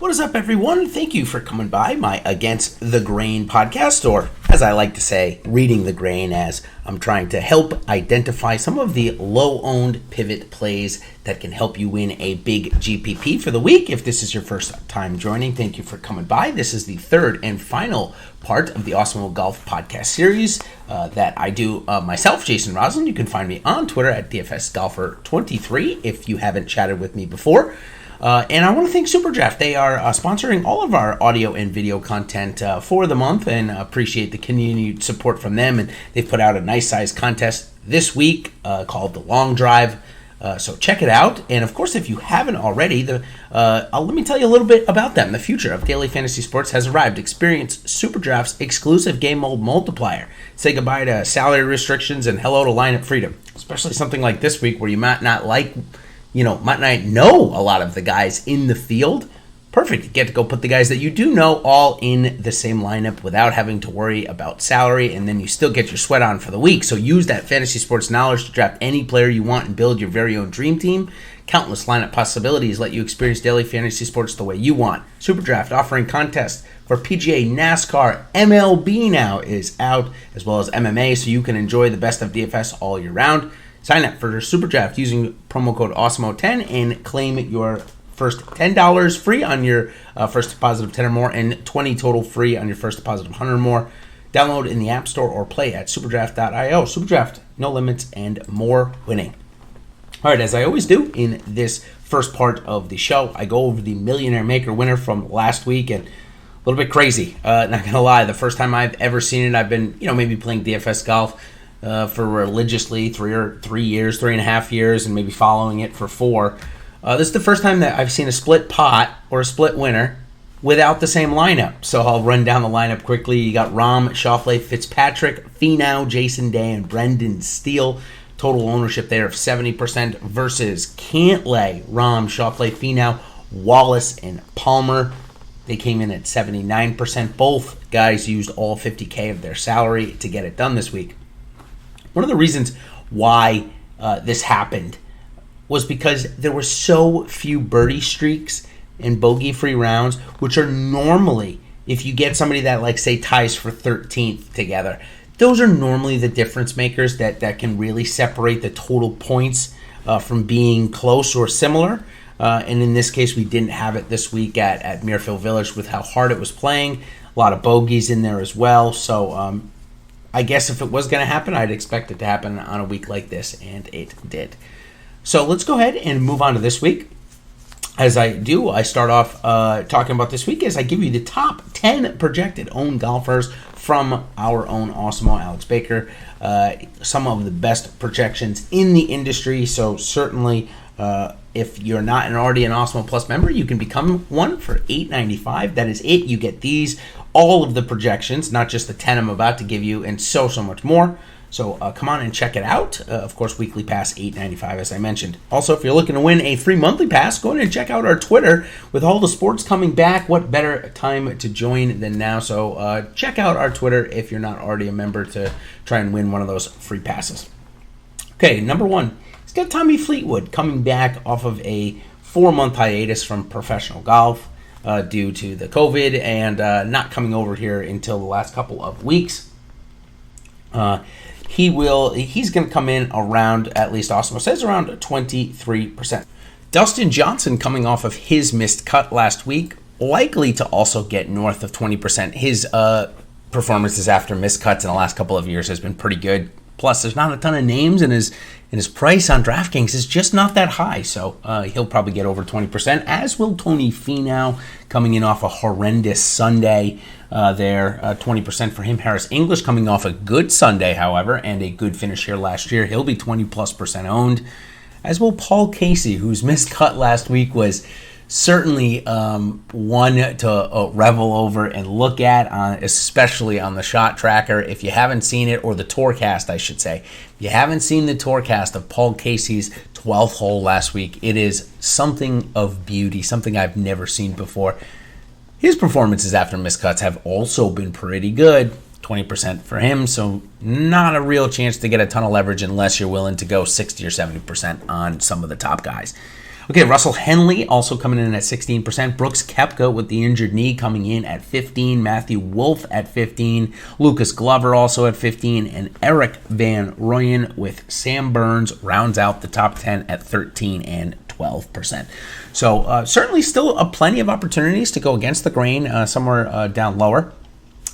What is up, everyone? Thank you for coming by my Against the Grain podcast, or as I like to say, reading the grain, as I'm trying to help identify some of the low-owned pivot plays that can help you win a big GPP for the week. If this is your first time joining, thank you for coming by. This is the third and final part of the Awesemo Golf podcast series that I do myself, Jason Rouslin. You can find me on Twitter at DFSGolfer23 if you haven't chatted with me before. And I want to thank SuperDraft. They are sponsoring all of our audio and video content for the month, and appreciate the continued support from them. And they've put out a nice size contest this week called The Long Drive. So check it out. And of course, if you haven't already, let me tell you a little bit about them. The future of daily fantasy sports has arrived. Experience SuperDraft's exclusive game mode multiplier. Say goodbye to salary restrictions and hello to lineup freedom. Especially something like this week where you might not know a lot of the guys in the field. Perfect. You get to go put the guys that you do know all in the same lineup without having to worry about salary, and then you still get your sweat on for the week. So use that fantasy sports knowledge to draft any player you want and build your very own dream team. Countless lineup possibilities let you experience daily fantasy sports the way you want. SuperDraft offering contests for PGA, NASCAR, MLB now is out, as well as MMA, so you can enjoy the best of DFS all year round. Sign up for SuperDraft using promo code Awesemo10 and claim your first $10 free on your first deposit of 10 or more, and $20 total free on your first deposit of 100 or more. Download in the App Store or play at superdraft.io. SuperDraft, no limits and more winning. All right, as I always do in this first part of the show, I go over the Millionaire Maker winner from last week, and a little bit crazy. Not going to lie, the first time I've ever seen it, I've been maybe playing DFS golf for religiously 3.5 years, and maybe following it for 4. This is the first time that I've seen a split pot or a split winner without the same lineup. So I'll run down the lineup quickly. You got Rahm, Schauffele, Fitzpatrick, Finau, Jason Day, and Brendan Steele. Total ownership there of 70% versus Cantlay, Rahm, Schauffele, Finau, Wallace, and Palmer. They came in at 79%. Both guys used all 50K of their salary to get it done this week. One of the reasons why this happened was because there were so few birdie streaks and bogey-free rounds, which are normally, if you get somebody that, like, say, ties for 13th together, those are normally the difference makers that can really separate the total points from being close or similar. And in this case, we didn't have it this week at Muirfield Village with how hard it was playing. A lot of bogeys in there as well. So I guess if it was going to happen, I'd expect it to happen on a week like this, and it did. So let's go ahead and move on to this week. As I do, I start off talking about this week as I give you the top 10 projected owned golfers from our own Awesemo, Alex Baker. Some of the best projections in the industry, so certainly if you're not already an Awesemo Plus member, you can become one for $8.95. That is it. You get all of the projections, not just the 10 I'm about to give you, and so much more. So come on and check it out. Of course, weekly pass, $8.95, as I mentioned. Also, if you're looking to win a free monthly pass, go ahead and check out our Twitter. With all the sports coming back, what better time to join than now? So check out our Twitter if you're not already a member to try and win one of those free passes. Okay, number one. It's got Tommy Fleetwood coming back off of a 4-month hiatus from professional golf due to the COVID and not coming over here until the last couple of weeks. He's going to come in around, at least Awesemo says, around 23%. Dustin Johnson coming off of his missed cut last week, likely to also get north of 20%. His performances after missed cuts in the last couple of years has been pretty good. Plus, there's not a ton of names, and his price on DraftKings is just not that high, so he'll probably get over 20%, as will Tony Finau, coming in off a horrendous Sunday there, 20% for him. Harris English coming off a good Sunday, however, and a good finish here last year. He'll be 20+% owned, as will Paul Casey, whose missed cut last week was certainly one to revel over and look at, especially on the shot tracker. If you haven't seen it, or the Tourcast, I should say, if you haven't seen the Tourcast of Paul Casey's 12th hole last week, it is something of beauty, something I've never seen before. His performances after missed cuts have also been pretty good. 20% for him, so not a real chance to get a ton of leverage unless you're willing to go 60 or 70% on some of the top guys. Okay, Russell Henley also coming in at 16%. Brooks Koepka with the injured knee coming in at 15. Matthew Wolff at 15. Lucas Glover also at 15. And Eric Van Rooyen with Sam Burns rounds out the top 10 at 13 and 12%. So certainly still plenty of opportunities to go against the grain somewhere down lower.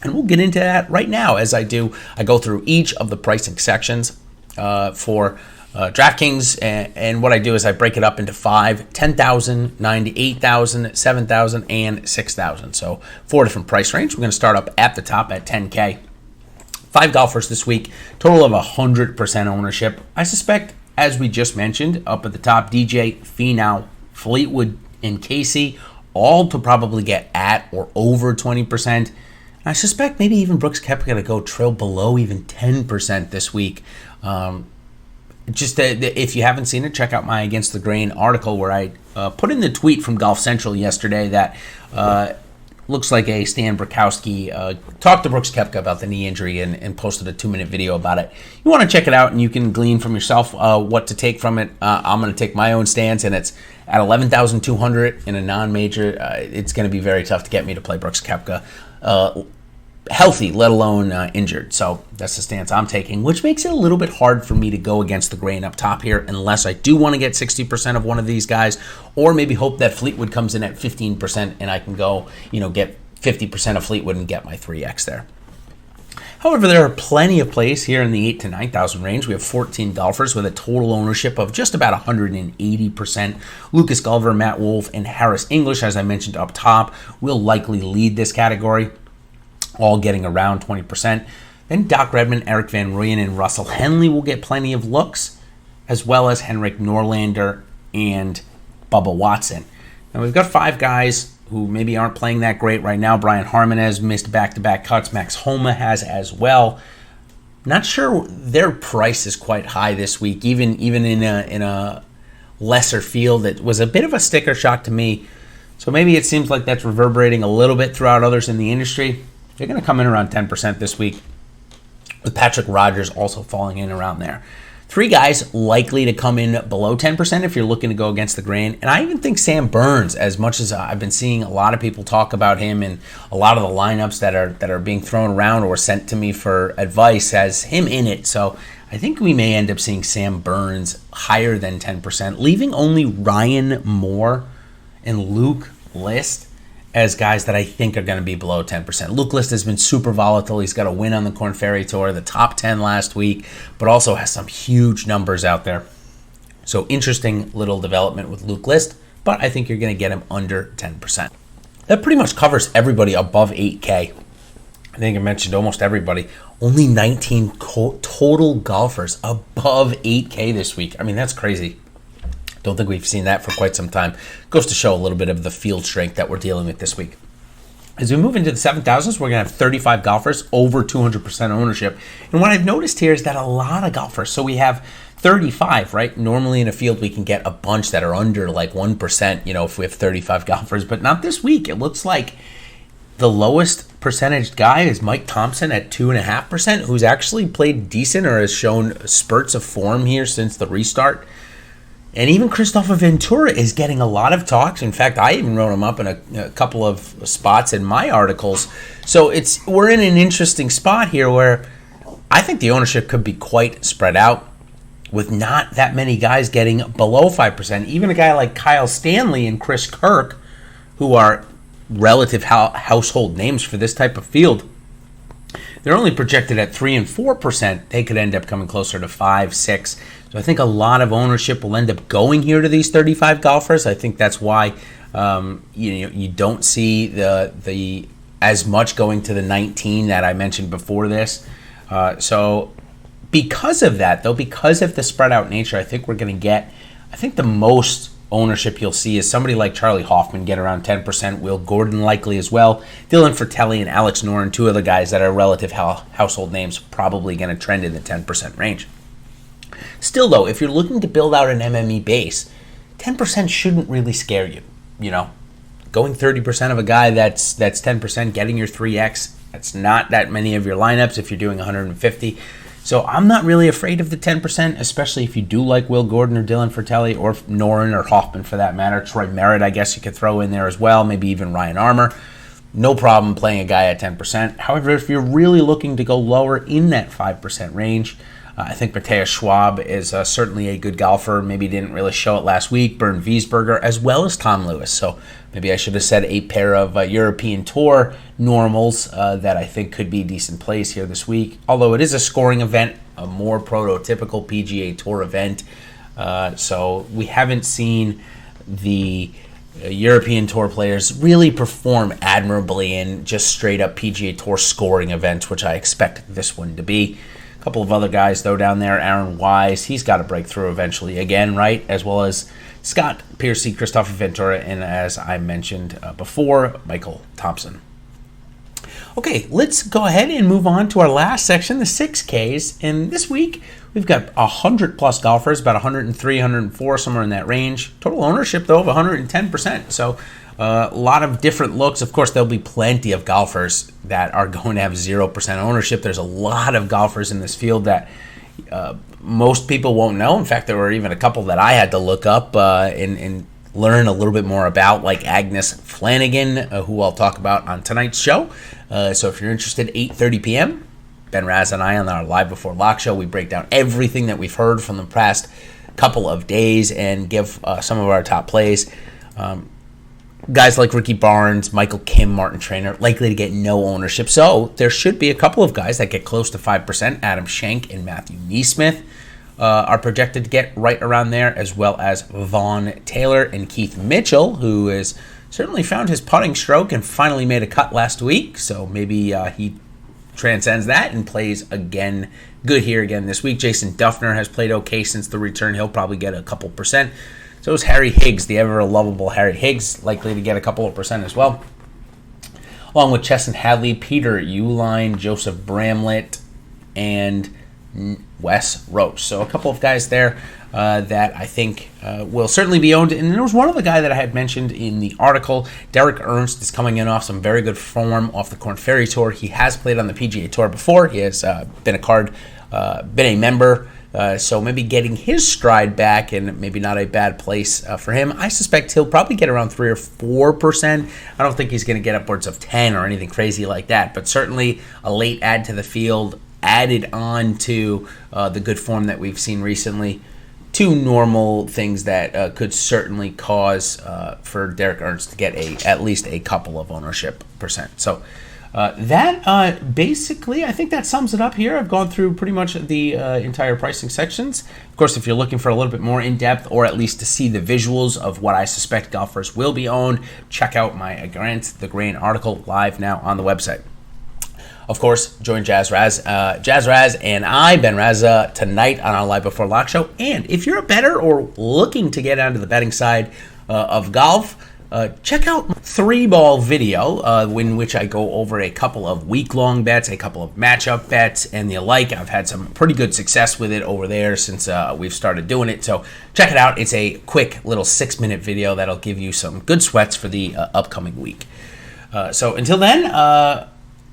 And we'll get into that right now as I do. I go through each of the pricing sections for DraftKings, and what I do is I break it up into 5, 10,000, 98,000, 7,000, and 6,000. So 4 different price range. We're going to start up at the top at 10K. 5 golfers this week, total of 100% ownership. I suspect, as we just mentioned, up at the top, DJ, Finau, Fleetwood, and Casey, all to probably get at or over 20%. I suspect maybe even Brooks Koepka to go trail below even 10% this week. If you haven't seen it, check out my Against the Grain article where I put in the tweet from Golf Central yesterday that looks like a Stan Brakowski talked to Brooks Koepka about the knee injury and posted a 2-minute video about it. You want to check it out and you can glean from yourself what to take from it. I'm going to take my own stance, and it's at 11,200 in a non-major. It's going to be very tough to get me to play Brooks Koepka healthy, let alone injured. So that's the stance I'm taking, which makes it a little bit hard for me to go against the grain up top here unless I do want to get 60% of one of these guys, or maybe hope that Fleetwood comes in at 15% and I can go, get 50% of Fleetwood and get my 3x there. However, there are plenty of plays here in the 8,000 to 9,000 range. We have 14 golfers with a total ownership of just about 180%. Lucas Glover, Matt Wolff, and Harris English, as I mentioned up top, will likely lead this category, all getting around 20%. Then Doc Redman, Eric Van Rooyen, and Russell Henley will get plenty of looks, as well as Henrik Norlander and Bubba Watson. Now we've got 5 guys who maybe aren't playing that great right now. Brian Harman has missed back-to-back cuts. Max Homa has as well. Not sure their price is quite high this week, even in a lesser field. It was a bit of a sticker shock to me. So maybe it seems like that's reverberating a little bit throughout others in the industry. They're going to come in around 10% this week, with Patrick Rogers also falling in around there. 3 guys likely to come in below 10% if you're looking to go against the grain. And I even think Sam Burns, as much as I've been seeing a lot of people talk about him and a lot of the lineups that are being thrown around or sent to me for advice, has him in it. So I think we may end up seeing Sam Burns higher than 10%, leaving only Ryan Moore and Luke List as guys that I think are going to be below 10%. Luke List has been super volatile. He's got a win on the Korn Ferry Tour, the top 10 last week, but also has some huge numbers out there. So interesting little development with Luke List, but I think you're going to get him under 10%. That pretty much covers everybody above 8K. I think I mentioned almost everybody. Only 19 total golfers above 8K this week. I mean, that's crazy. Don't think we've seen that for quite some time. Goes to show a little bit of the field strength that we're dealing with this week. As we move into the 7,000s, we're going to have 35 golfers over 200% ownership. And what I've noticed here is that a lot of golfers, so we have 35, right? Normally in a field we can get a bunch that are under like 1%, if we have 35 golfers, but not this week. It looks like the lowest percentage guy is Mike Thompson at 2.5%, who's actually played decent or has shown spurts of form here since the restart. And even Christopher Ventura is getting a lot of talks. In fact, I even wrote him up in a couple of spots in my articles. So we're in an interesting spot here where I think the ownership could be quite spread out with not that many guys getting below 5%. Even a guy like Kyle Stanley and Chris Kirk, who are relative household names for this type of field, they're only projected at 3 and 4%. They could end up coming closer to 5, 6. So I think a lot of ownership will end up going here to these 35 golfers. I think that's why you don't see the as much going to the 19 that I mentioned before this. So because of that, though, because of the spread out nature, I think we're going to get, the most ownership you'll see is somebody like Charlie Hoffman get around 10%, Will Gordon likely as well, Dylan Fratelli and Alex Noren, 2 of the guys that are relative household names, probably going to trend in the 10% range. Still, though, if you're looking to build out an MME base, 10% shouldn't really scare you. Going 30% of a guy that's 10%, getting your 3x, that's not that many of your lineups if you're doing 150. So I'm not really afraid of the 10%, especially if you do like Will Gordon or Dylan Fratelli or Noren or Hoffman for that matter. Troy Merritt, I guess you could throw in there as well, maybe even Ryan Armour. No problem playing a guy at 10%. However, if you're really looking to go lower in that 5% range, I think Matthias Schwab is certainly a good golfer. Maybe didn't really show it last week. Bernd Wiesberger, as well as Tom Lewis. So maybe I should have said a pair of European Tour normals that I think could be decent plays here this week. Although it is a scoring event, a more prototypical PGA Tour event. So we haven't seen the European Tour players really perform admirably in just straight up PGA Tour scoring events, which I expect this one to be. Couple of other guys though down there. Aaron Wise, he's got to break through eventually again, right? As well as Scott Piercy, Christopher Ventura, and as I mentioned before, Michael Thompson. Okay, let's go ahead and move on to our last section, the 6Ks. And this week we've got 100 plus golfers, about 103, 104, somewhere in that range. Total ownership though of 110%. So a lot of different looks. Of course, there'll be plenty of golfers that are going to have 0% ownership. There's a lot of golfers in this field that most people won't know. In fact, there were even a couple that I had to look up and learn a little bit more about, like Agnes Flanagan, who I'll talk about on tonight's show. So if you're interested, 8:30 p.m., Ben Raz and I on our Live Before Lock show, we break down everything that we've heard from the past couple of days and give some of our top plays. Guys like Ricky Barnes, Michael Kim, Martin Traynor, likely to get no ownership. So there should be a couple of guys that get close to 5%. Adam Schenk and Matthew Neesmith are projected to get right around there, as well as Vaughn Taylor and Keith Mitchell, who has certainly found his putting stroke and finally made a cut last week. So maybe he transcends that and plays again good here again this week. Jason Duffner has played okay since the return. He'll probably get a couple percent. So is Harry Higgs, the ever-lovable Harry Higgs, likely to get a couple of percent as well. Along with Chesson Hadley, Peter Uihlein, Joseph Bramlett, and Wes Roach. So a couple of guys there that I think will certainly be owned. And there was one other guy that I had mentioned in the article. Derek Ernst is coming in off some very good form off the Korn Ferry Tour. He has played on the PGA Tour before. He has been a member. So maybe getting his stride back and maybe not a bad place for him. I suspect he'll probably get around 3 or 4%. I don't think he's going to get upwards of 10 or anything crazy like that, but certainly a late add to the field, added on to the good form that we've seen recently. Two normal things that could certainly cause for Derek Ernst to get at least a couple of ownership percent. So that basically, I think that sums it up here. I've gone through pretty much the entire pricing sections. Of course, if you're looking for a little bit more in-depth, or at least to see the visuals of what I suspect golfers will be owned, check out my Against the Grain article live now on the website. Of course, join Jazz Raz and I, Ben Raza, tonight on our Live Before Lock show. And if you're a bettor or looking to get onto the betting side of golf, check out my 3-ball video in which I go over a couple of week-long bets, a couple of matchup bets, and the like. I've had some pretty good success with it over there since we've started doing it. So check it out. It's a quick little 6-minute video that'll give you some good sweats for the upcoming week. So until then,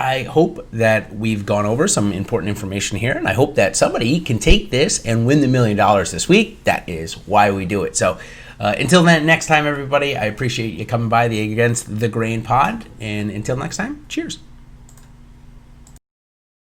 I hope that we've gone over some important information here, and I hope that somebody can take this and win the $1 million this week. That is why we do it. So until then, next time, everybody, I appreciate you coming by the Against the Grain pod. And until next time, cheers.